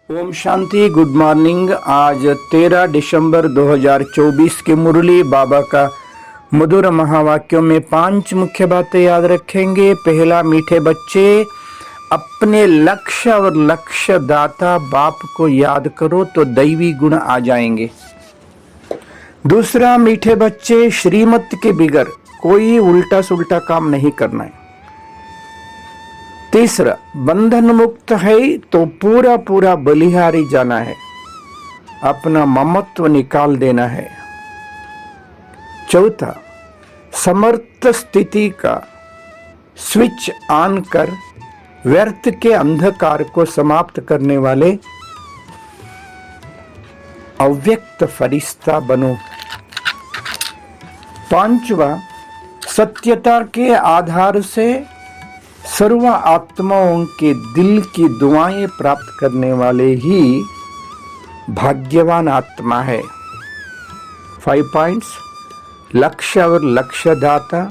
Om Shanti. Good morning. आज 13 दिसंबर 2024 की मुरली बाबा का मधुर महावाक्यों में 5 मुख्य बातें याद रखेंगे। पहला, मीठे बच्चे अपने लक्ष्य और लक्ष्य दाता बाप को याद करो तो दैवी गुण आ जाएंगे। दूसरा, मीठे बच्चे श्रीमत के बिगर कोई उल्टा सुल्टा काम नहीं करना है। तीसरा, बंधन मुक्त है तो पूरा पूरा बलिहारी जाना है, अपना ममत्व निकाल देना है। चौथा, समर्थ स्थिति का स्विच ऑन कर व्यर्थ के अंधकार को समाप्त करने वाले अव्यक्त फरिश्ता बनो। पांचवा, सत्यता के आधार से सर्व आत्माओं के दिल की दुआएं प्राप्त करने वाले ही भाग्यवान आत्मा है। 5 पॉइंट्स, लक्ष्य और लक्ष्य दाता,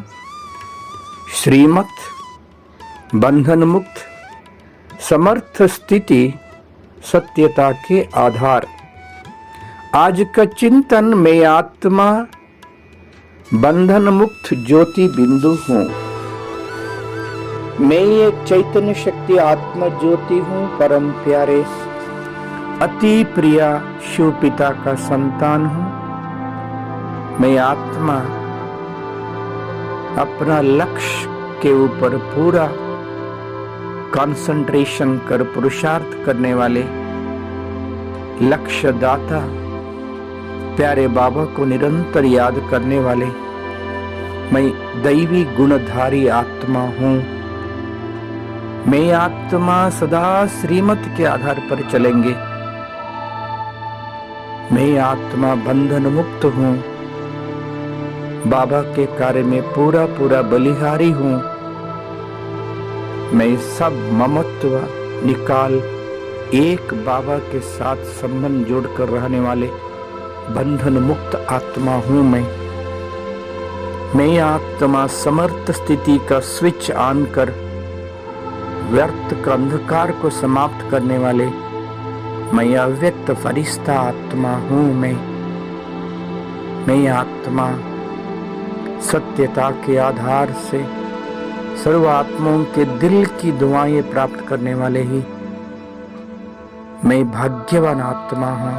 श्रीमत, बंधन मुक्त, समर्थ स्थिति, सत्यता के आधार। आज का चिंतन, मैं आत्मा बंधन मुक्त ज्योति बिंदु हूं। मैं एक चैतन्य शक्ति आत्मा ज्योति हूँ, परम प्यारे अति प्रिया शिव पिता का संतान हूँ। मैं आत्मा अपना लक्ष्य के ऊपर पूरा कंसंट्रेशन कर पुरुषार्थ करने वाले लक्ष्य दाता प्यारे बाबा को निरंतर याद करने वाले मैं दैवी गुणधारी आत्मा हूँ। मैं आत्मा सदा श्रीमत के आधार पर चलेंगे। मैं आत्मा बंधन मुक्त हूँ, बाबा के कार्य में पूरा पूरा बलिहारी हूँ। मैं सब ममत्व निकाल एक बाबा के साथ संबंध जोड़कर रहने वाले बंधन मुक्त आत्मा हूँ। मैं आत्मा समर्थ स्थिति का स्विच ऑन कर व्यर्थ का अंधकार को समाप्त करने वाले मैं अव्यक्त फरिश्ता आत्मा हूँ। मैं आत्मा सत्यता के आधार से सर्व आत्माओं के दिल की दुआएं प्राप्त करने वाले ही मैं भाग्यवान आत्मा हूँ।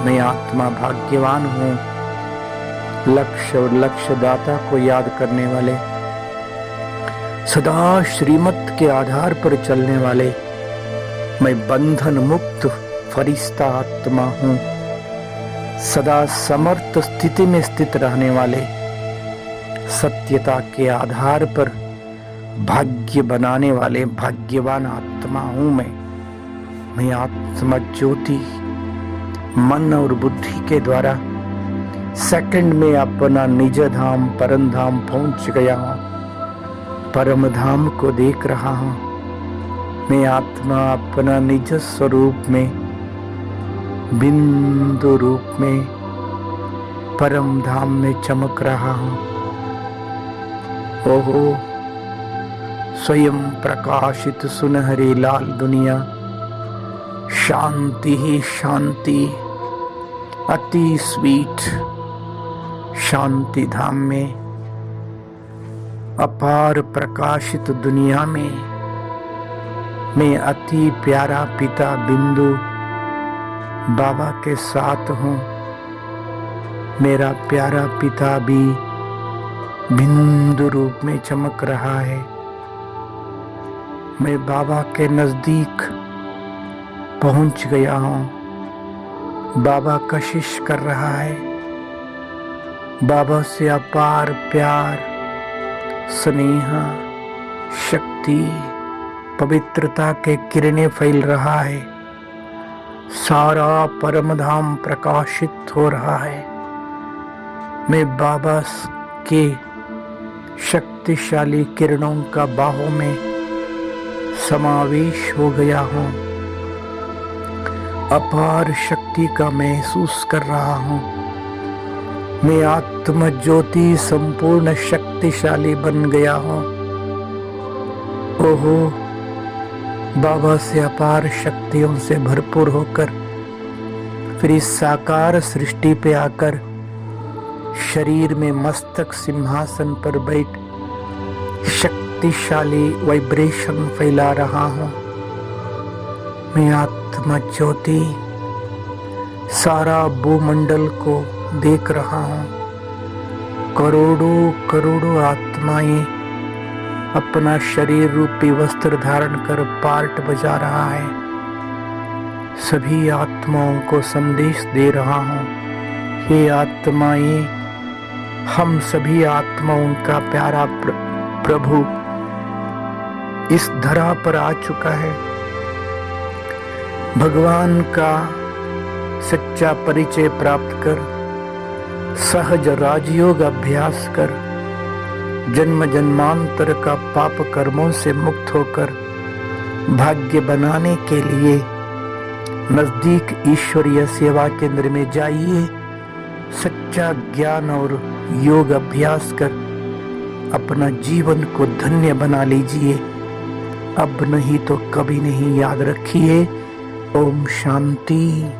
मैं आत्मा भाग्यवान हूँ। लक्ष्य और लक्ष्य दाता को याद करने वाले, सदा श्रीमत के आधार पर चलने वाले मैं बंधन मुक्त फरिश्ता आत्मा हूँ। सदा समर्थ स्थिति में स्थित रहने वाले सत्यता के आधार पर भाग्य बनाने वाले भाग्यवान आत्मा हूँ। मैं आत्मा ज्योति मन और बुद्धि के द्वारा सेकंड में अपना निज धाम परम धाम पहुंच गया हूँ। परम धाम को देख रहा हूँ। मैं आत्मा अपना निज स्वरूप में बिंदु रूप में परम धाम में चमक रहा हूँ। ओहो, स्वयं प्रकाशित सुनहरी लाल दुनिया, शांति ही शांति, अति स्वीट शांति धाम में, अपार प्रकाशित दुनिया में मैं अति प्यारा पिता बिंदु बाबा के साथ हूँ। मेरा प्यारा पिता भी बिंदु रूप में चमक रहा है। मैं बाबा के नजदीक पहुंच गया हूँ। बाबा कशिश कर रहा है। बाबा से अपार प्यार, स्नेह, शक्ति, पवित्रता के किरणें फैल रहा है। सारा परम धाम प्रकाशित हो रहा है। मैं बाबा के शक्तिशाली किरणों का बाहों में समावेश हो गया हूँ। अपार शक्ति का महसूस कर रहा हूँ। मैं आत्म ज्योति संपूर्ण शक्तिशाली बन गया हूँ। ओहो, बाबा से अपार शक्तियों से भरपूर होकर फिर इस साकार सृष्टि पे आकर शरीर में मस्तक सिंहासन पर बैठ शक्तिशाली वाइब्रेशन फैला रहा हूं। मैं आत्मा ज्योति सारा भूमंडल को देख रहा हूं। करोड़ों करोड़ों आत्माएं अपना शरीर रूपी वस्त्र धारण कर पार्ट बजा रहा है। सभी आत्माओं को संदेश दे रहा हूं, हे आत्माएं, हम सभी आत्माओं का प्यारा प्रभु इस धरा पर आ चुका है। भगवान का सच्चा परिचय प्राप्त कर सहज राजयोग अभ्यास कर जन्म जन्मांतर का पाप कर्मों से मुक्त होकर भाग्य बनाने के लिए नजदीक ईश्वरीय सेवा केंद्र में जाइए। सच्चा ज्ञान और योग अभ्यास कर अपना जीवन को धन्य बना लीजिए। अब नहीं तो कभी नहीं, याद रखिए। ओम शांति।